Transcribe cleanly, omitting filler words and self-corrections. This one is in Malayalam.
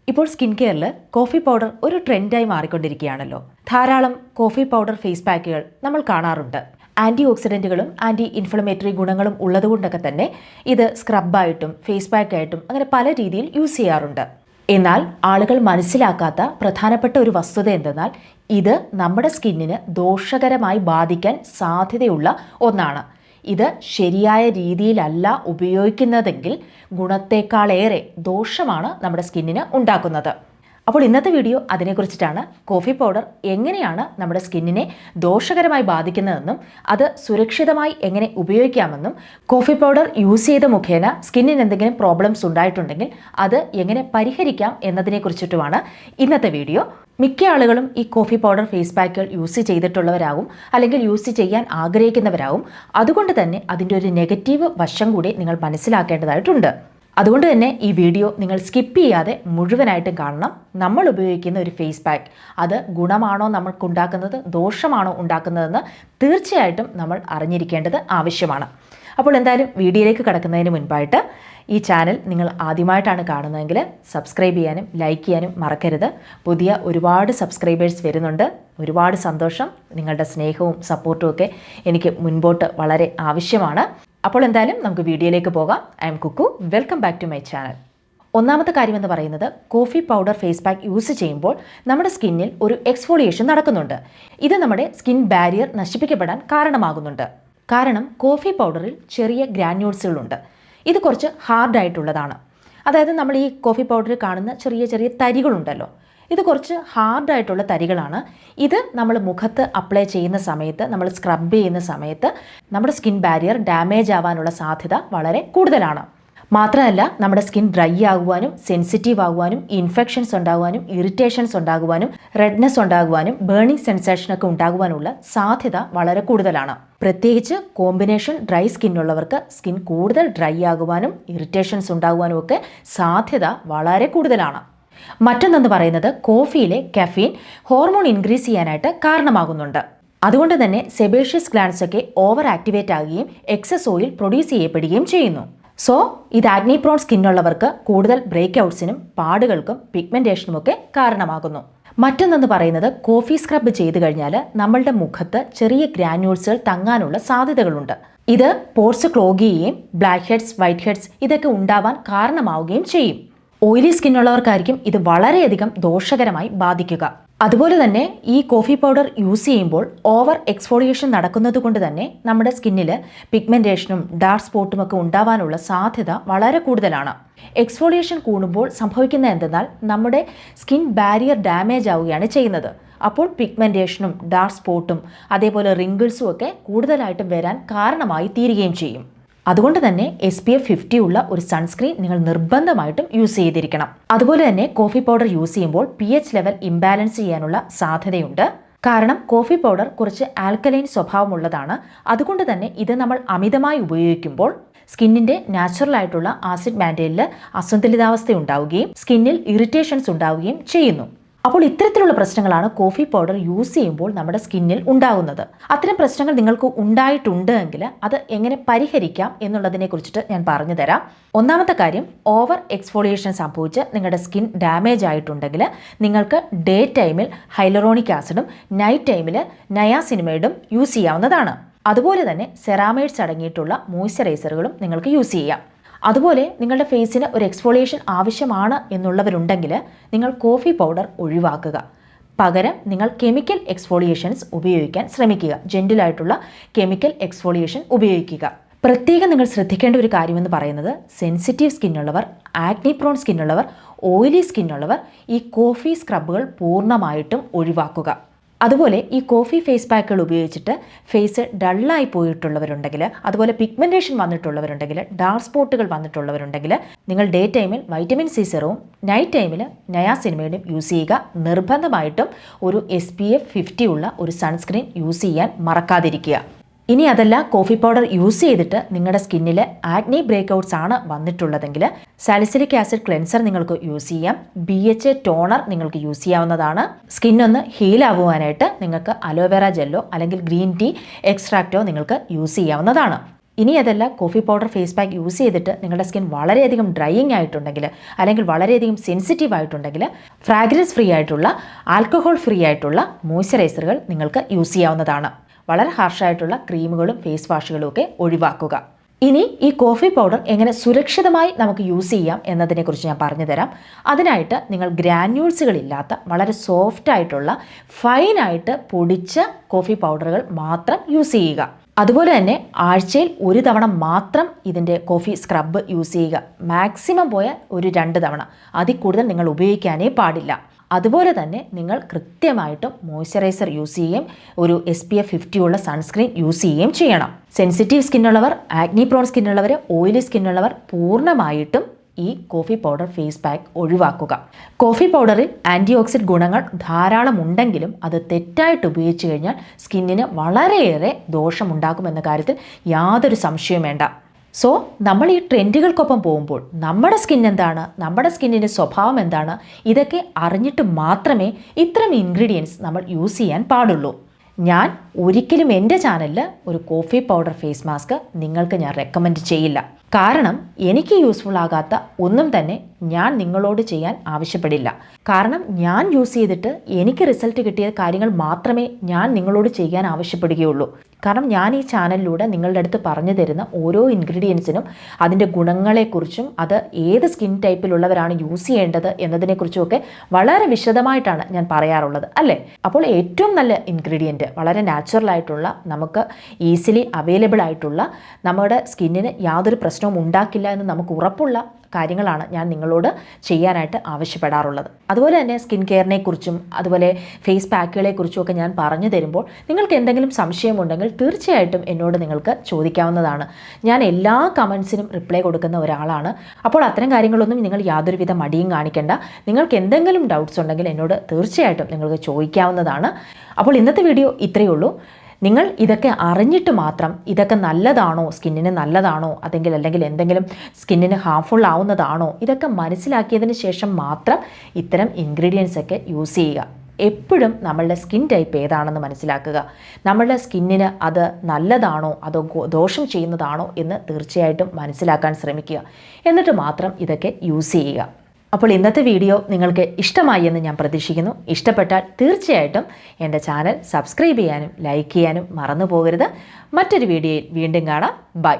ഇപ്പോൾ സ്കിൻ കെയറിൽ കോഫി പൗഡർ ഒരു ട്രെൻഡായി മാറിക്കൊണ്ടിരിക്കുകയാണല്ലോ. ധാരാളം കോഫി പൗഡർ ഫേസ് പാക്കുകൾ നമ്മൾ കാണാറുണ്ട്. ആൻറ്റി ഓക്സിഡൻറ്റുകളും ആൻറ്റി ഇൻഫ്ലമേറ്ററി ഗുണങ്ങളും ഉള്ളതുകൊണ്ടൊക്കെ തന്നെ ഇത് സ്ക്രബായിട്ടും ഫേസ് പാക്കായിട്ടും അങ്ങനെ പല രീതിയിൽ യൂസ് ചെയ്യാറുണ്ട്. എന്നാൽ ആളുകൾ മനസ്സിലാക്കാത്ത പ്രധാനപ്പെട്ട ഒരു വസ്തുത എന്തെന്നാൽ ഇത് നമ്മുടെ സ്കിന്നിന് ദോഷകരമായി ബാധിക്കാൻ സാധ്യതയുള്ള ഒന്നാണ്. ഇത് ശരിയായ രീതിയിലല്ല ഉപയോഗിക്കുന്നതെങ്കിൽ ഗുണത്തേക്കാളേറെ ദോഷമാണ് നമ്മുടെ സ്കിന്നിന് ഉണ്ടാക്കുന്നത്. അപ്പോൾ ഇന്നത്തെ വീഡിയോ അതിനെക്കുറിച്ചിട്ടാണ്. കോഫി പൗഡർ എങ്ങനെയാണ് നമ്മുടെ സ്കിന്നിനെ ദോഷകരമായി ബാധിക്കുന്നതെന്നും അത് സുരക്ഷിതമായി എങ്ങനെ ഉപയോഗിക്കാമെന്നും കോഫി പൗഡർ യൂസ് ചെയ്ത മുഖേന സ്കിന്നിന് എന്തെങ്കിലും പ്രോബ്ലംസ് ഉണ്ടായിട്ടുണ്ടെങ്കിൽ അത് എങ്ങനെ പരിഹരിക്കാം എന്നതിനെക്കുറിച്ചിട്ടുമാണ് ഇന്നത്തെ വീഡിയോ. മിക്ക ആളുകളും ഈ കോഫി പൗഡർ ഫേസ് പാക്കുകൾ യൂസ് ചെയ്തിട്ടുള്ളവരാകും, അല്ലെങ്കിൽ യൂസ് ചെയ്യാൻ ആഗ്രഹിക്കുന്നവരാകും. അതുകൊണ്ട് തന്നെ അതിൻ്റെ ഒരു നെഗറ്റീവ് വശം കൂടി നിങ്ങൾ മനസ്സിലാക്കേണ്ടതായിട്ടുണ്ട്. അതുകൊണ്ട് തന്നെ ഈ വീഡിയോ നിങ്ങൾ സ്കിപ്പ് ചെയ്യാതെ മുഴുവനായിട്ടും കാണണം. നമ്മൾ ഉപയോഗിക്കുന്ന ഒരു ഫേസ് പാക്ക് അത് ഗുണമാണോ നമുക്കുണ്ടാക്കുന്നത്, ദോഷമാണോ ഉണ്ടാക്കുന്നതെന്ന് തീർച്ചയായിട്ടും നമ്മൾ അറിഞ്ഞിരിക്കേണ്ടത് ആവശ്യമാണ്. അപ്പോൾ എന്തായാലും വീഡിയോയിലേക്ക് കടക്കുന്നതിന് മുൻപായിട്ട് ഈ ചാനൽ നിങ്ങൾ ആദ്യമായിട്ടാണ് കാണുന്നതെങ്കിൽ സബ്സ്ക്രൈബ് ചെയ്യാനും ലൈക്ക് ചെയ്യാനും മറക്കരുത്. പുതിയ ഒരുപാട് സബ്സ്ക്രൈബേഴ്സ് വരുന്നുണ്ട്. ഒരുപാട് സന്തോഷം. നിങ്ങളുടെ സ്നേഹവും സപ്പോർട്ടും ഒക്കെ എനിക്ക് മുൻപോട്ട് വളരെ ആവശ്യമാണ്. അപ്പോൾ എന്തായാലും നമുക്ക് വീഡിയോയിലേക്ക് പോകാം. I am Kukku. Welcome back to my channel. ഒന്നാമത്തെ കാര്യമെന്ന് പറയുന്നത്, coffee powder face pack use ചെയ്യുമ്പോൾ നമ്മുടെ സ്കിന്നിൽ ഒരു എക്സ്ഫോളിയേഷൻ നടക്കുന്നുണ്ട്. ഇത് നമ്മുടെ സ്കിൻ ബാരിയർ നശിപ്പിക്കപ്പെടാൻ കാരണമാകുന്നുണ്ട്. കാരണം കോഫി പൗഡറിൽ ചെറിയ ഗ്രാന്യൂൾസുകളുണ്ട്. ഇത് കുറച്ച് ഹാർഡായിട്ടുള്ളതാണ്. അതായത് നമ്മൾ ഈ കോഫി പൗഡറിൽ കാണുന്ന ചെറിയ ചെറിയ തരികളുണ്ടല്ലോ, ഇത് കുറച്ച് ഹാർഡായിട്ടുള്ള തരികളാണ്. ഇത് നമ്മൾ മുഖത്ത് അപ്ലൈ ചെയ്യുന്ന സമയത്ത്, നമ്മൾ സ്ക്രബ് ചെയ്യുന്ന സമയത്ത് നമ്മുടെ സ്കിൻ ബാരിയർ ഡാമേജ് ആവാനുള്ള സാധ്യത വളരെ കൂടുതലാണ്. മാത്രമല്ല നമ്മുടെ സ്കിൻ ഡ്രൈ ആകുവാനും സെൻസിറ്റീവ് ആകുവാനും ഇൻഫെക്ഷൻസ് ഉണ്ടാകുവാനും ഇറിറ്റേഷൻസ് ഉണ്ടാകുവാനും റെഡ്നെസ് ഉണ്ടാകുവാനും ബേണിംഗ് സെൻസേഷനൊക്കെ ഉണ്ടാകുവാനുള്ള സാധ്യത വളരെ കൂടുതലാണ്. പ്രത്യേകിച്ച് കോമ്പിനേഷൻ ഡ്രൈ സ്കിന്നുള്ളവർക്ക് സ്കിൻ കൂടുതൽ ഡ്രൈ ആകുവാനും ഇറിറ്റേഷൻസ് ഉണ്ടാകുവാനും ഒക്കെ സാധ്യത വളരെ കൂടുതലാണ്. മറ്റൊന്നെന്ന് പറയുന്നത്, കോഫിയിലെ കഫീൻ ഹോർമോൺ ഇൻക്രീസ് ചെയ്യാനായിട്ട് കാരണമാകുന്നുണ്ട്. അതുകൊണ്ട് തന്നെ സെബേഷ്യസ് ഗ്ലാൻഡ്സ് ഒക്കെ ഓവർ ആക്ടിവേറ്റ് ആകുകയും എക്സസ് ഓയിൽ പ്രൊഡ്യൂസ് ചെയ്യപ്പെടുകയും ചെയ്യുന്നു. സോ ഇത് ആക്നി പ്രോൺ സ്കിന്നുള്ളവർക്ക് കൂടുതൽ ബ്രേക്ക് ഔട്ട്സിനും പാടുകൾക്കും പിഗ്മെന്റേഷനും ഒക്കെ കാരണമാകുന്നു. മറ്റൊന്നെന്ന് പറയുന്നത്, കോഫി സ്ക്രബ് ചെയ്ത് കഴിഞ്ഞാൽ നമ്മളുടെ മുഖത്ത് ചെറിയ ഗ്രാന്യൂൾസുകൾ തങ്ങാനുള്ള സാധ്യതകളുണ്ട്. ഇത് പോർസ് ക്ലോഗ് ചെയ്യുകയും ബ്ലാക്ക് ഹെഡ്സ്, വൈറ്റ് ഹെഡ്സ് ഇതൊക്കെ ഉണ്ടാവാൻ കാരണമാവുകയും ചെയ്യും. ഓയിലി സ്കിന്നുള്ളവർക്കായിരിക്കും ഇത് വളരെയധികം ദോഷകരമായി ബാധിക്കുക. അതുപോലെ തന്നെ ഈ കോഫി പൗഡർ യൂസ് ചെയ്യുമ്പോൾ ഓവർ എക്സ്ഫോളിയേഷൻ നടക്കുന്നത് കൊണ്ട് തന്നെ നമ്മുടെ സ്കിന്നിൽ പിഗ്മെന്റേഷനും ഡാർക്ക് സ്പോട്ടും ഒക്കെ ഉണ്ടാവാനുള്ള സാധ്യത വളരെ കൂടുതലാണ്. എക്സ്ഫോളിയേഷൻ കൂടുമ്പോൾ സംഭവിക്കുന്ന എന്തെന്നാൽ നമ്മുടെ സ്കിൻ ബാരിയർ ഡാമേജ് ആവുകയാണ് ചെയ്യുന്നത്. അപ്പോൾ പിഗ്മെന്റേഷനും ഡാർക്ക് സ്പോട്ടും അതേപോലെ റിങ്കിൾസും ഒക്കെ കൂടുതലായിട്ടും വരാൻ കാരണമായി തീരുകയും ചെയ്യും. അതുകൊണ്ട് തന്നെ SPF 50 ഉള്ള ഒരു സൺസ്ക്രീൻ നിങ്ങൾ നിർബന്ധമായിട്ടും യൂസ് ചെയ്തിരിക്കണം. അതുപോലെ തന്നെ കോഫി പൗഡർ യൂസ് ചെയ്യുമ്പോൾ pH ലെവൽ ഇംബാലൻസ് ചെയ്യാനുള്ള സാധ്യതയുണ്ട്. കാരണം കോഫി പൗഡർ കുറച്ച് ആൽക്കലൈൻ സ്വഭാവമുള്ളതാണ്. അതുകൊണ്ട് തന്നെ ഇത് നമ്മൾ അമിതമായി ഉപയോഗിക്കുമ്പോൾ സ്കിന്നിൻ്റെ നാച്ചുറൽ ആയിട്ടുള്ള ആസിഡ് മാൻഡലിൽ അസന്തുലിതാവസ്ഥ ഉണ്ടാവുകയും സ്കിന്നിൽ ഇറിറ്റേഷൻസ് ഉണ്ടാവുകയും ചെയ്യുന്നു. അപ്പോൾ ഇത്തരത്തിലുള്ള പ്രശ്നങ്ങളാണ് കോഫി പൗഡർ യൂസ് ചെയ്യുമ്പോൾ നമ്മുടെ സ്കിന്നിൽ ഉണ്ടാകുന്നത്. അത്തരം പ്രശ്നങ്ങൾ നിങ്ങൾക്ക് ഉണ്ടായിട്ടുണ്ട് എങ്കിൽ അത് എങ്ങനെ പരിഹരിക്കാം എന്നുള്ളതിനെ കുറിച്ചിട്ട് ഞാൻ പറഞ്ഞു തരാം. ഒന്നാമത്തെ കാര്യം, ഓവർ എക്സ്ഫോളിയേഷൻ സംഭവിച്ച് നിങ്ങളുടെ സ്കിൻ ഡാമേജ് ആയിട്ടുണ്ടെങ്കിൽ നിങ്ങൾക്ക് ഡേ ടൈമിൽ ഹൈലറോണിക് ആസിഡും നൈറ്റ് ടൈമിൽ നയാസിനിമൈഡും യൂസ് ചെയ്യാവുന്നതാണ്. അതുപോലെ തന്നെ സെറാമൈഡ്സ് അടങ്ങിയിട്ടുള്ള മോയ്സ്ചറൈസറുകളും നിങ്ങൾക്ക് യൂസ് ചെയ്യാം. അതുപോലെ നിങ്ങളുടെ ഫേസിന് ഒരു എക്സ്ഫോളിയേഷൻ ആവശ്യമാണ് എന്നുള്ളവരുണ്ടെങ്കിൽ നിങ്ങൾ കോഫി പൗഡർ ഒഴിവാക്കുക. പകരം നിങ്ങൾ കെമിക്കൽ എക്സ്ഫോളിയേഷൻസ് ഉപയോഗിക്കാൻ ശ്രമിക്കുക. ജെന്റിലായിട്ടുള്ള കെമിക്കൽ എക്സ്ഫോളിയേഷൻ ഉപയോഗിക്കുക. പ്രത്യേകം നിങ്ങൾ ശ്രദ്ധിക്കേണ്ട ഒരു കാര്യമെന്ന് പറയുന്നത്, സെൻസിറ്റീവ് സ്കിന്നുള്ളവർ, ആക്നി പ്രോൺ സ്കിന്നുള്ളവർ, ഓയിലി സ്കിന്നുള്ളവർ ഈ കോഫി സ്ക്രബുകൾ പൂർണ്ണമായിട്ടും ഒഴിവാക്കുക. അതുപോലെ ഈ കോഫി ഫേസ് പാക്കുകൾ ഉപയോഗിച്ചിട്ട് ഫേസ് ഡള്ളായി പോയിട്ടുള്ളവരുണ്ടെങ്കിൽ, അതുപോലെ പിഗ്മെന്റേഷൻ വന്നിട്ടുള്ളവരുണ്ടെങ്കിൽ, ഡാർക്ക് സ്പോട്ടുകൾ വന്നിട്ടുള്ളവരുണ്ടെങ്കിൽ നിങ്ങൾ ഡേ ടൈമിൽ വൈറ്റമിൻ സി സെറവും നൈറ്റ് ടൈമിൽ നയാസിനിമൈഡും യൂസ് ചെയ്യുക. നിർബന്ധമായിട്ടും ഒരു SPF 50 ഉള്ള ഒരു സൺസ്ക്രീൻ യൂസ് ചെയ്യാൻ മറക്കാതിരിക്കുക. ഇനി അതല്ല, കോഫി പൗഡർ യൂസ് ചെയ്തിട്ട് നിങ്ങളുടെ സ്കിന്നിൽ ആക്നി ബ്രേക്ക്ഔട്ട്സ് ആണ് വന്നിട്ടുള്ളതെങ്കിൽ സാലിസിലിക് ആസിഡ് ക്ലെൻസർ നിങ്ങൾക്ക് യൂസ് ചെയ്യാം. BHA ടോണർ നിങ്ങൾക്ക് യൂസ് ചെയ്യാവുന്നതാണ്. സ്കിന്നൊന്ന് ഹീൽ ആകുവാനായിട്ട് നിങ്ങൾക്ക് അലോവേറ ജെല്ലോ അല്ലെങ്കിൽ ഗ്രീൻ ടീ എക്സ്ട്രാക്റ്റോ നിങ്ങൾക്ക് യൂസ് ചെയ്യാവുന്നതാണ്. ഇനി അതല്ല, coffee powder face pack use ചെയ്തിട്ട് നിങ്ങളുടെ സ്കിൻ വളരെയധികം ഡ്രൈയിങ് ആയിട്ടുണ്ടെങ്കിൽ അല്ലെങ്കിൽ വളരെയധികം സെൻസിറ്റീവ് ആയിട്ടുണ്ടെങ്കിൽ ഫ്രാഗ്രൻസ് ഫ്രീ ആയിട്ടുള്ള, ആൽക്കഹോൾ ഫ്രീ ആയിട്ടുള്ള മോയ്സ്ചറൈസറുകൾ നിങ്ങൾക്ക് യൂസ് ചെയ്യാവുന്നതാണ്. വളരെ ഹാർഷായിട്ടുള്ള ക്രീമുകളും ഫേസ് വാഷുകളും ഒക്കെ ഒഴിവാക്കുക. ഇനി ഈ കോഫി പൗഡർ എങ്ങനെ സുരക്ഷിതമായി നമുക്ക് യൂസ് ചെയ്യാം എന്നതിനെക്കുറിച്ച് ഞാൻ പറഞ്ഞു തരാം. അതിനായിട്ട് നിങ്ങൾ ഗ്രാന്യൂൾസുകളില്ലാത്ത വളരെ സോഫ്റ്റ് ആയിട്ടുള്ള ഫൈനായിട്ട് പൊടിച്ച കോഫി പൗഡറുകൾ മാത്രം യൂസ് ചെയ്യുക. അതുപോലെ തന്നെ ആഴ്ചയിൽ ഒരു തവണ മാത്രം ഇതിൻ്റെ കോഫി സ്ക്രബ് യൂസ് ചെയ്യുക. മാക്സിമം പോയാൽ ഒരു 2 തവണ, അതിൽ കൂടുതൽ നിങ്ങൾ ഉപയോഗിക്കാനേ പാടില്ല. അതുപോലെ തന്നെ നിങ്ങൾ കൃത്യമായിട്ടും മോയ്സ്ചറൈസർ യൂസ് ചെയ്യുകയും ഒരു SPF 50 ഉള്ള സൺസ്ക്രീൻ യൂസ് ചെയ്യുകയും ചെയ്യണം. സെൻസിറ്റീവ് സ്കിന്നുള്ളവർ, ആക്നി പ്രോൺ സ്കിന്നുള്ളവർ, ഓയിലി സ്കിന്നുള്ളവർ പൂർണ്ണമായിട്ടും ഈ കോഫി പൗഡർ ഫേസ് പാക്ക് ഒഴിവാക്കുക. കോഫി പൗഡറിൽ ആൻറ്റി ഓക്സിഡൻറ്റ് ഗുണങ്ങൾ ധാരാളം ഉണ്ടെങ്കിലും അത് തെറ്റായിട്ട് ഉപയോഗിച്ച് കഴിഞ്ഞാൽ സ്കിന്നിന് വളരെയേറെ ദോഷമുണ്ടാക്കുമെന്ന കാര്യത്തിൽ യാതൊരു സംശയവും വേണ്ട. സോ നമ്മൾ ഈ ട്രെൻഡുകൾക്കൊപ്പം പോകുമ്പോൾ നമ്മുടെ സ്കിൻ എന്താണ്, നമ്മുടെ സ്കിന്നിൻ്റെ സ്വഭാവം എന്താണ്, ഇതൊക്കെ അറിഞ്ഞിട്ട് മാത്രമേ ഇത്തരം ഇൻഗ്രീഡിയൻസ് നമ്മൾ യൂസ് ചെയ്യാൻ പാടുള്ളൂ. ഞാൻ ഒരിക്കലും എൻ്റെ ചാനലിൽ ഒരു കോഫി പൗഡർ ഫേസ് മാസ്ക് നിങ്ങൾക്ക് ഞാൻ റെക്കമെൻഡ് ചെയ്യില്ല. കാരണം എനിക്ക് യൂസ്ഫുൾ ആകാത്ത ഒന്നും തന്നെ ഞാൻ നിങ്ങളോട് ചെയ്യാൻ ആവശ്യപ്പെടില്ല. കാരണം ഞാൻ യൂസ് ചെയ്തിട്ട് എനിക്ക് റിസൾട്ട് കിട്ടിയ കാര്യങ്ങൾ മാത്രമേ ഞാൻ നിങ്ങളോട് ചെയ്യാൻ ആവശ്യപ്പെടുകയുള്ളൂ. കാരണം ഞാൻ ഈ ചാനലിലൂടെ നിങ്ങളുടെ അടുത്ത് പറഞ്ഞു തരുന്ന ഓരോ ഇൻഗ്രീഡിയൻസിനും അതിൻ്റെ ഗുണങ്ങളെക്കുറിച്ചും അത് ഏത് സ്കിൻ ടൈപ്പിലുള്ളവരാണ് യൂസ് ചെയ്യേണ്ടത് എന്നതിനെക്കുറിച്ചുമൊക്കെ വളരെ വിശദമായിട്ടാണ് ഞാൻ പറയാറുള്ളത്, അല്ലേ? അപ്പോൾ ഏറ്റവും നല്ല ഇൻഗ്രീഡിയൻറ്റ്, വളരെ നാച്ചുറൽ ആയിട്ടുള്ള, നമുക്ക് ഈസിലി അവൈലബിൾ ആയിട്ടുള്ള, നമ്മുടെ സ്കിന്നിന് യാതൊരു പ്രശ്നവും ഉണ്ടാക്കില്ല എന്ന് നമുക്ക് ഉറപ്പുള്ള കാര്യങ്ങളാണ് ഞാൻ നിങ്ങളോട് ചെയ്യാനായിട്ട് ആവശ്യപ്പെടാറുള്ളത്. അതുപോലെ തന്നെ സ്കിൻ കെയറിനെ കുറിച്ചും അതുപോലെ ഫേസ് പാക്കുകളെ കുറിച്ചും ഒക്കെ ഞാൻ പറഞ്ഞു തരുമ്പോൾ നിങ്ങൾക്ക് എന്തെങ്കിലും സംശയമുണ്ടെങ്കിൽ തീർച്ചയായിട്ടും എന്നോട് നിങ്ങൾക്ക് ചോദിക്കാവുന്നതാണ്. ഞാൻ എല്ലാ കമൻസിനും റിപ്ലൈ കൊടുക്കുന്ന ഒരാളാണ്. അപ്പോൾ അത്തരം കാര്യങ്ങളൊന്നും നിങ്ങൾ യാതൊരുവിധ മടിയും കാണിക്കേണ്ട. നിങ്ങൾക്ക് എന്തെങ്കിലും ഡൗട്ട്സ് ഉണ്ടെങ്കിൽ എന്നോട് തീർച്ചയായിട്ടും നിങ്ങൾക്ക് ചോദിക്കാവുന്നതാണ്. അപ്പോൾ ഇന്നത്തെ വീഡിയോ ഇത്രയേ ഉള്ളൂ. നിങ്ങൾ ഇതൊക്കെ അറിഞ്ഞിട്ട് മാത്രം ഇതൊക്കെ നല്ലതാണോ, സ്കിന്നിന് നല്ലതാണോ, അല്ലെങ്കിൽ എന്തെങ്കിലും സ്കിന്നിന് ഹാർംഫുൾ ആവുന്നതാണോ, ഇതൊക്കെ മനസ്സിലാക്കിയതിന് ശേഷം മാത്രം ഇത്തരം ഇൻഗ്രീഡിയൻസ് ഒക്കെ യൂസ് ചെയ്യുക. എപ്പോഴും നമ്മളുടെ സ്കിൻ ടൈപ്പ് ഏതാണെന്ന് മനസ്സിലാക്കുക. നമ്മളുടെ സ്കിന്നിന് അത് നല്ലതാണോ അതോ ദോഷം ചെയ്യുന്നതാണോ എന്ന് തീർച്ചയായിട്ടും മനസ്സിലാക്കാൻ ശ്രമിക്കുക. എന്നിട്ട് മാത്രം ഇതൊക്കെ യൂസ് ചെയ്യുക. അപ്പോൾ ഇന്നത്തെ വീഡിയോ നിങ്ങൾക്ക് ഇഷ്ടമായി എന്ന് ഞാൻ പ്രതീക്ഷിക്കുന്നു. ഇഷ്ടപ്പെട്ടാൽ തീർച്ചയായിട്ടും എൻ്റെ ചാനൽ സബ്സ്ക്രൈബ് ചെയ്യാനും ലൈക്ക് ചെയ്യാനും മറന്നു പോകരുത്. മറ്റൊരു വീഡിയോയിൽ വീണ്ടും കാണാം. ബൈ.